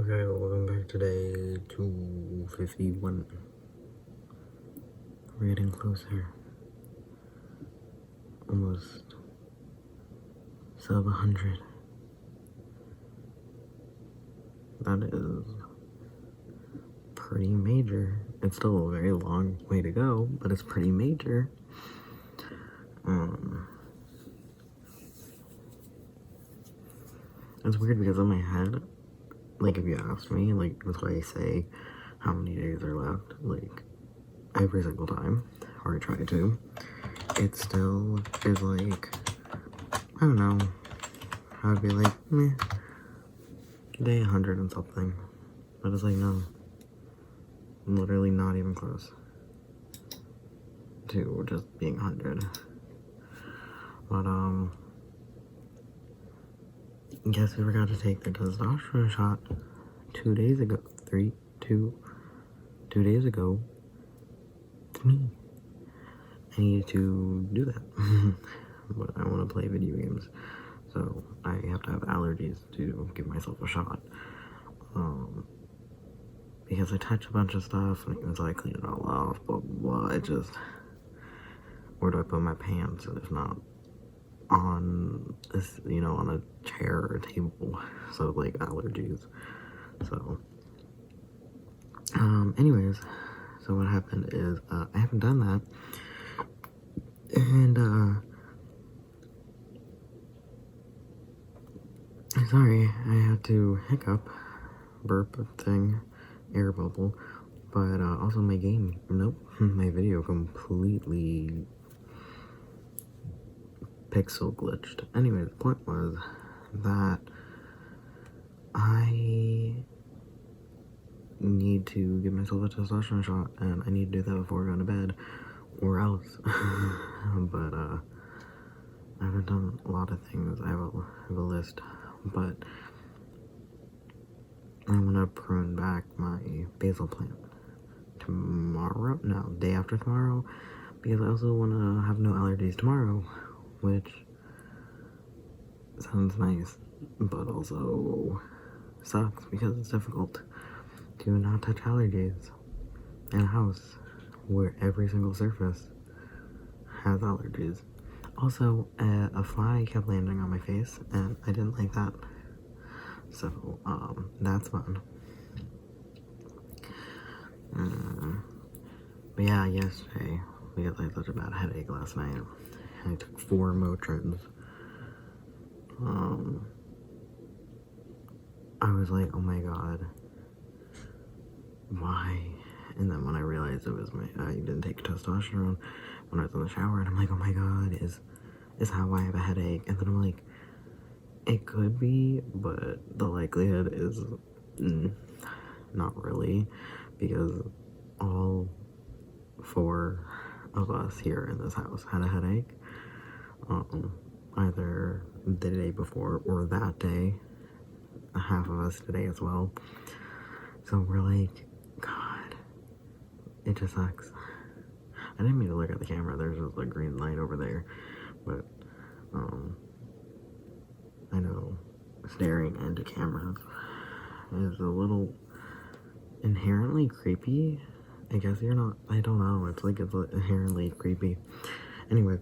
Okay, welcome back to day 251. We're getting closer. Almost sub 100. That is pretty major. It's still a very long way to go, but it's pretty major. It's weird because in my head, like if you ask me, like that's why I say how many days are left, like every single time, or I try to, it still is like, I don't know, I'd be like, meh, day 100 and something, but it's like, no, I'm literally not even close to just being 100, but, guess we forgot to take the testosterone shot 2 days ago, 2 days ago. It's me. I need to do that, but I want to play video games, so I have to have allergies to give myself a shot, because I touch a bunch of stuff, and even so I clean it all off, blah, blah, blah. It just, where do I put my pants if not on this, on a chair or a table? So, like, allergies. So, anyways, so what happened is, I haven't done that, and, sorry, I had to hiccup, burp thing, air bubble, but, also my game, nope, my video completely pixel glitched. Anyway, the point was that I need to give myself a testosterone shot, and I need to do that before going to bed, or else. But I haven't done a lot of things. I have a list, but I'm gonna prune back my basil plant tomorrow. No, day after tomorrow, because I also want to have no allergies tomorrow, which sounds nice, but also sucks because it's difficult to not touch allergies in a house where every single surface has allergies. Also, a fly kept landing on my face, and I didn't like that. So, that's fun. But yeah, yesterday, because I had such a bad headache last night, I took 4 Motrins. I was like, oh my god, why? And then when I realized it was I didn't take testosterone when I was in the shower, and I'm like, oh my god, is how I have a headache? And then I'm like, it could be, but the likelihood is not really, because all 4 of us here in this house had a headache, either the day before or that day. Half of us today as well. So we're like, god, it just sucks. I didn't mean to look at the camera. There's just a green light over there, but I know staring into cameras is a little inherently creepy. I guess you're not, I don't know, it's like it's inherently creepy. Anyway,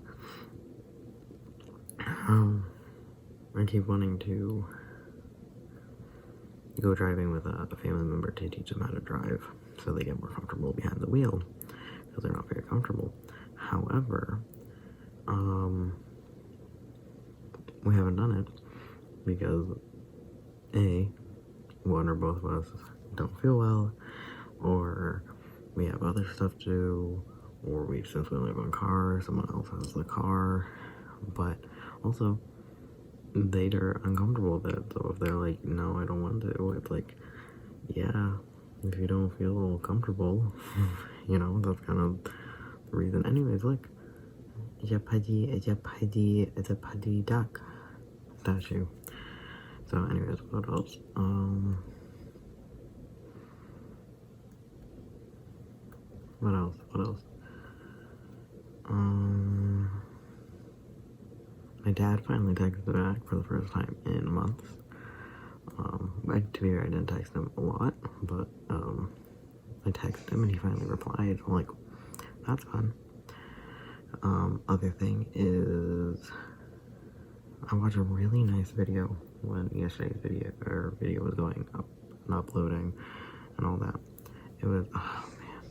I keep wanting to go driving with a family member to teach them how to drive so they get more comfortable behind the wheel, because they're not very comfortable. However, we haven't done it because one or both of us don't feel well, or we have other stuff to do, or since we only have one car, someone else has the car, but also they're uncomfortable with it. So if they're like, no, I don't want to, it's like, yeah, if you don't feel comfortable, that's kind of the reason. Anyways, look, it's a pudgy duck statue. So anyways, what else? What else? My dad finally texted back for the first time in months. To be fair, I didn't text him a lot, but I texted him and he finally replied. I'm like, that's fun. Other thing is, I watched a really nice video when yesterday's video was going up and uploading and all that. It was, oh man.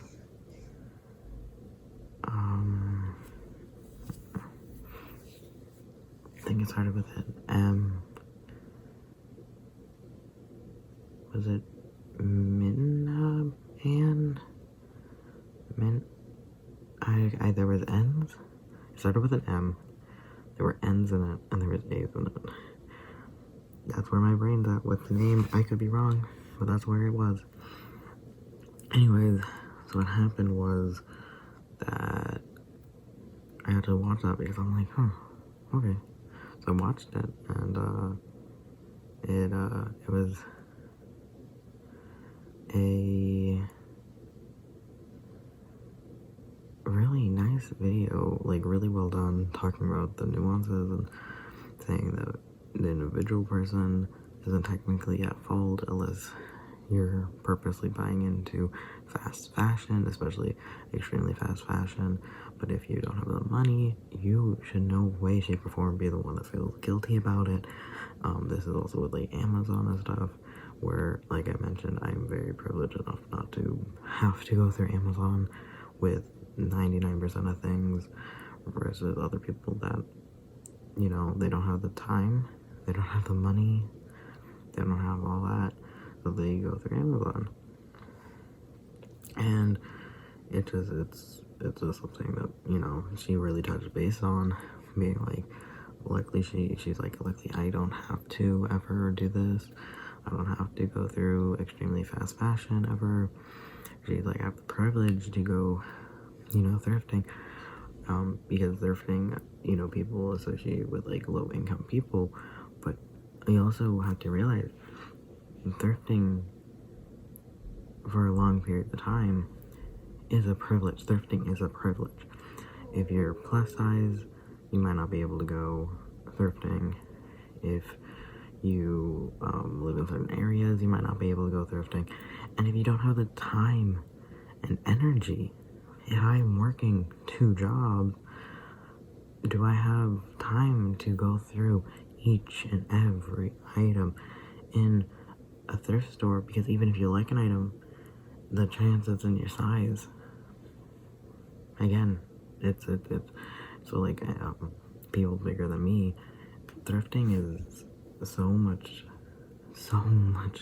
I think it started with an M. Was it Minna Ann? There was N's. It started with an M. There were N's in it, and there was A's in it. That's where my brain's at with the name. I could be wrong, but that's where it was. Anyways, so what happened was that I had to watch that because I'm like, okay. So I watched it, and it was a really nice video, like really well done, talking about the nuances and saying that the individual person isn't technically at fault unless you're purposely buying into fast fashion, especially extremely fast fashion. But if you don't have the money, you should no way, shape, or form be the one that feels guilty about it. This is also with like Amazon and stuff, where, like I mentioned, I'm very privileged enough not to have to go through Amazon with 99% of things versus other people that, you know, they don't have the time, they don't have the money, they don't have all that, so they go through Amazon. And it's just something that, you know, she really touched base on, being like, luckily she's like, luckily I don't have to ever do this. I don't have to go through extremely fast fashion ever. She's like, I have the privilege to go, you know, thrifting, because thrifting, you know, people associate with like low income people, but you also have to realize thrifting for a long period of time is a privilege. Thrifting is a privilege. If you're plus size, you might not be able to go thrifting. If you live in certain areas, you might not be able to go thrifting. And if you don't have the time and energy, if I'm working 2 jobs, do I have time to go through each and every item in a thrift store? Because even if you like an item, the chance it's in your size, again, it's so like people bigger than me, thrifting is so much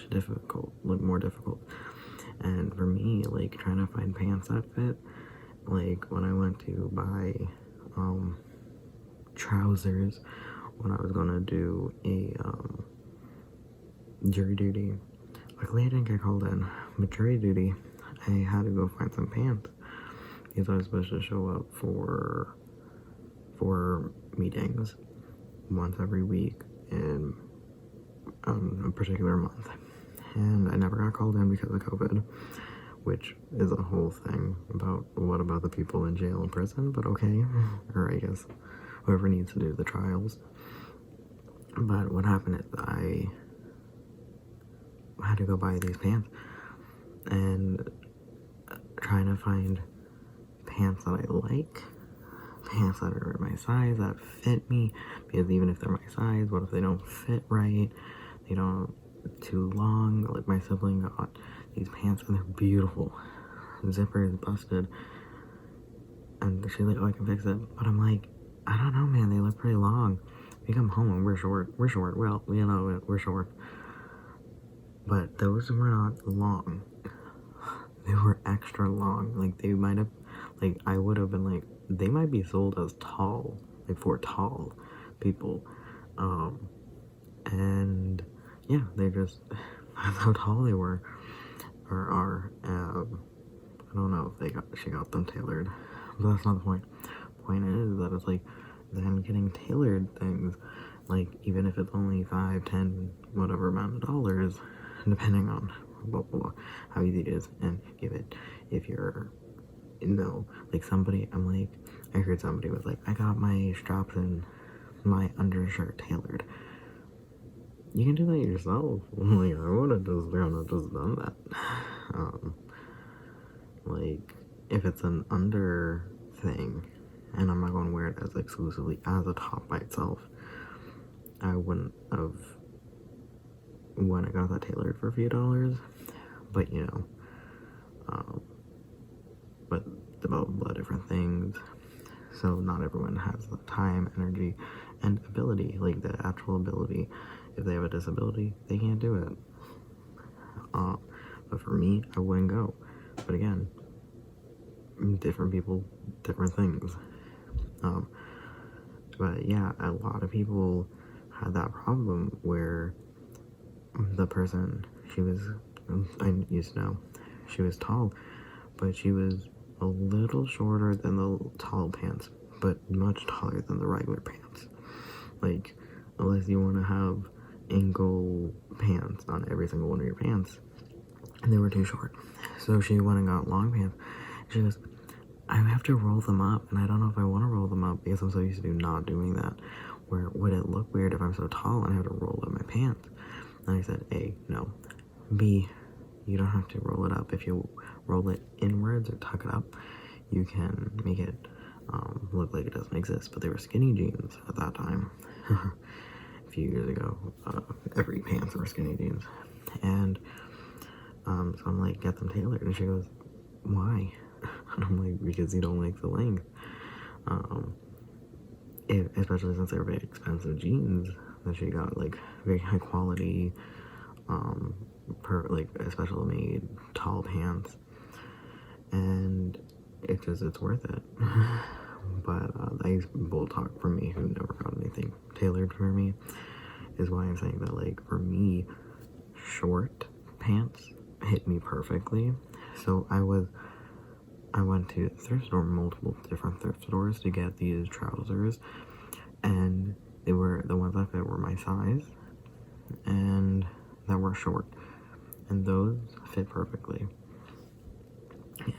difficult, like more difficult. And for me, like trying to find pants that fit, like when I went to buy trousers when I was gonna do a jury duty, luckily I didn't get called in, but jury duty, I had to go find some pants because I was supposed to show up for meetings once every week in a particular month, and I never got called in because of COVID, which is a whole thing about what about the people in jail and prison, but okay, or I guess whoever needs to do the trials. But what happened is I had to go buy these pants and trying to find pants that I like, pants that are my size, that fit me, because even if they're my size, what if they don't fit right, they don't, too long. Like my sibling got these pants and they're beautiful, zipper is busted, and she's like, oh, I can fix it, but I'm like, I don't know, man, they look pretty long. We come home and we're short, well, you know, we're short, but those were not long, they were extra long. Like they might have, like I would have been like, they might be sold as tall, like for tall people, and yeah, they just, that's how tall they were, or are. I don't know if she got them tailored, but that's not the point. Point is that it's like, then getting tailored things, like even if it's only 5, 10, whatever amount of dollars, depending on how easy it is, and if you're, you know, like somebody, I heard somebody was like, I got my straps and my undershirt tailored. you can do that yourself. Like, I would have just kind of just done that. Like, if it's an under thing, and I'm not going to wear it as exclusively as a top by itself, I wouldn't have when I got that tailored for a few dollars. But you know, but blah, blah, different things. So not everyone has the time, energy, and ability, like the actual ability. If they have a disability, they can't do it. But for me, I wouldn't go. But again, different people, different things. But yeah, a lot of people had that problem where the person, I used to know, she was tall, but she was a little shorter than the tall pants, but much taller than the regular pants. Like, unless you want to have ankle pants on every single one of your pants, and they were too short. So she went and got long pants. She goes, I have to roll them up, and I don't know if I want to roll them up because I'm so used to not doing that. Where would it look weird if I'm so tall and I have to roll up my pants? And I said, A, no. B, you don't have to roll it up. If you roll it inwards or tuck it up, you can make it look like it doesn't exist. But they were skinny jeans at that time. A few years ago, every pants were skinny jeans. And so I'm like, get them tailored. And she goes, why? And I'm like, because you don't like the length. Especially since they were very expensive jeans that she got, like very high quality, like special made tall pants, and it's worth it. But I will talk for me, who never got anything tailored for me, is why I'm saying that, like, for me, short pants hit me perfectly. So I went to thrift store, multiple different thrift stores, to get these trousers, and they were the ones I fit were my size and that were short, and those fit perfectly.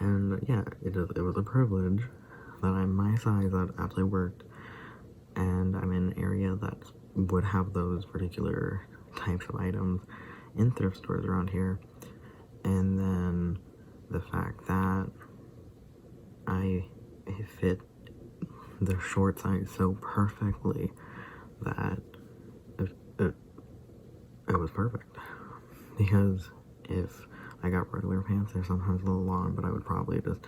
And yeah, it was a privilege that I'm my size, that actually worked, and I'm in an area that would have those particular types of items in thrift stores around here. And then the fact that I fit the short size so perfectly that it was perfect. Because if I got regular pants, they're sometimes a little long, but I would probably just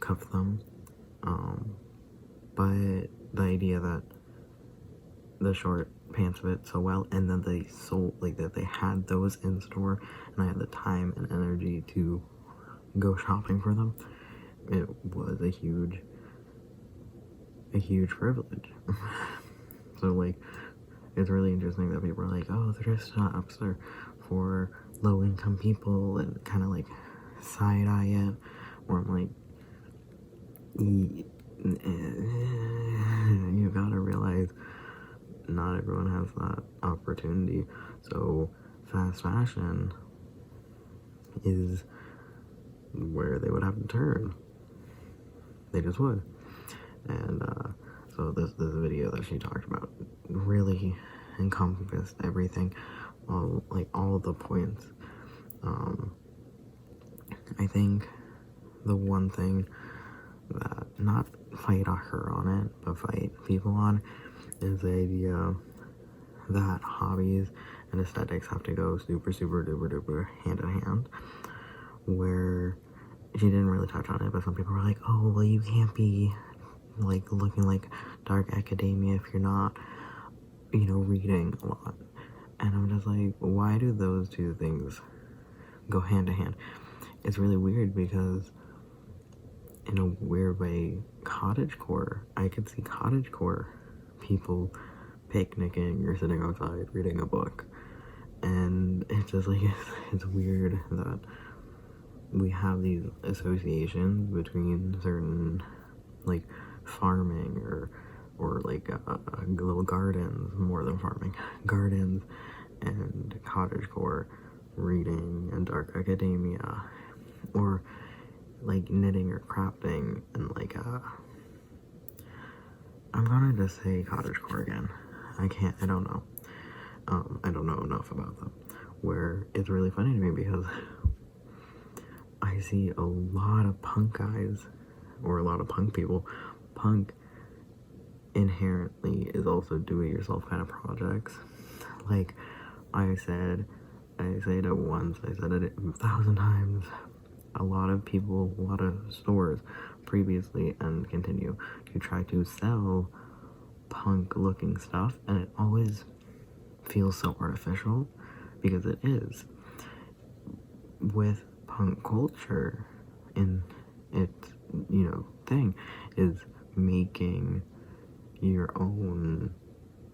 cuff them. But the idea that the short pants fit so well, and then they sold, like, that they had those in store, and I had the time and energy to go shopping for them, it was a huge privilege. So, like, it's really interesting that people are like, oh, thrift shops are for low-income people, and kind of like side-eye it, where I'm like, you gotta realize not everyone has that opportunity. So fast fashion is where they would have to turn. They just would. And so this video that she talked about really encompassed everything, all the points. I think the one thing that, not fight her on it, but fight people on, is the idea that hobbies and aesthetics have to go super, super, duper, duper hand in hand. Where she didn't really touch on it, but some people were like, oh, well, you can't be like looking like dark academia if you're not, reading a lot. And I'm just like, why do those two things go hand in hand? It's really weird because, in a weird way, cottagecore, I could see cottagecore people picnicking or sitting outside reading a book. And it's just like, it's weird that we have these associations between certain, like, farming or like little gardens, more than farming, gardens, and cottagecore reading and dark academia, or like knitting or crafting, and like I'm gonna just say cottagecore again. I don't know. I don't know enough about them, where it's really funny to me because I see a lot of punk guys, or a lot of punk people. Punk inherently is also do-it-yourself kind of projects. Like I said it once, I said it 1,000 times. A lot of people, a lot of stores previously and continue to try to sell punk looking stuff, and it always feels so artificial, because it is. With punk culture in its, thing, is making your own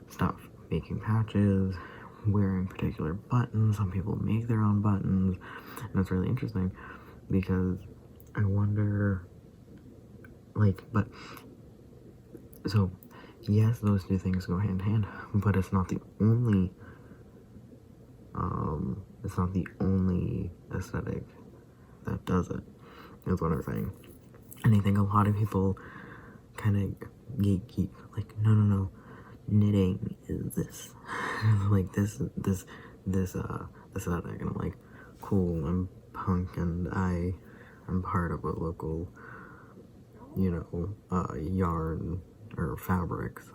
stuff, making patches, wearing particular buttons. Some people make their own buttons, and it's really interesting because I wonder, but so yes, those two things go hand in hand, but it's not the only aesthetic that does it, is what I'm saying. And I think a lot of people kind of gatekeep, no, knitting is this, this aesthetic, and I'm like, cool, I'm punk, and I'm part of a local, yarn or fabrics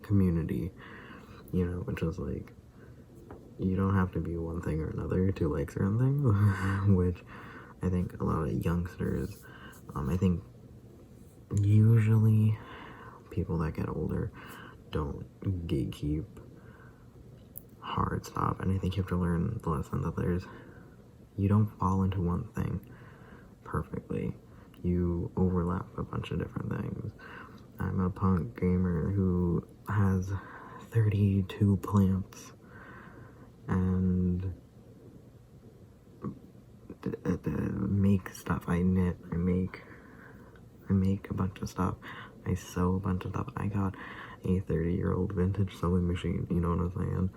community, which is like, you don't have to be one thing or another to like certain things, which I think a lot of youngsters, I think usually people that get older don't gatekeep hard stuff, and I think you have to learn the lesson that you don't fall into one thing perfectly. You overlap a bunch of different things. I'm a punk gamer who has 32 plants and make stuff. I knit, I make a bunch of stuff, I sew a bunch of stuff. I got a 30-year-old vintage sewing machine, you know what I'm saying?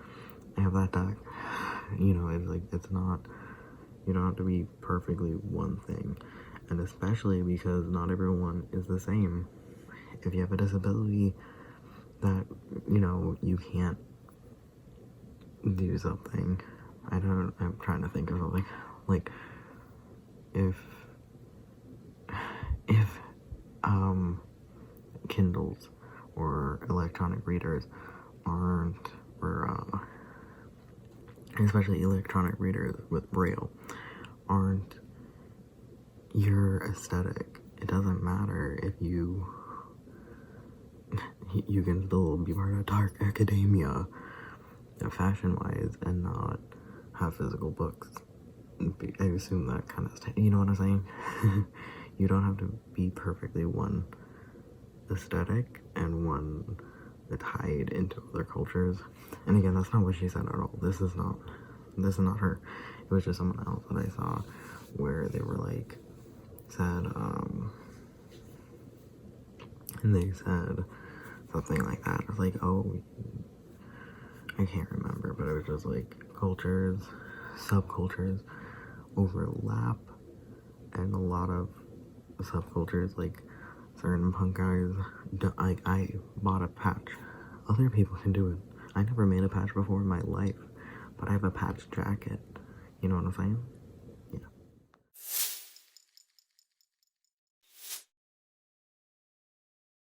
I have that deck. It's like, it's not, you don't have to be perfectly one thing, and especially because not everyone is the same. If you have a disability that, you can't do something, I'm trying to think of something, like, if Kindles or electronic readers aren't, or especially electronic readers with Braille, aren't your aesthetic, it doesn't matter if you can still be part of dark academia, fashion-wise, and not have physical books. I assume that kind of you know what I'm saying? You don't have to be perfectly one aesthetic and one tied into other cultures. And again, that's not what she said at all. This is not her. It was just someone else that I saw where they were said, and they said something like that. It was like, oh, I can't remember, but it was just like cultures, subcultures overlap, and a lot of subcultures, like certain punk guys, I bought a patch. Other people can do it. I never made a patch before in my life, but I have a patch jacket. You know what I'm saying?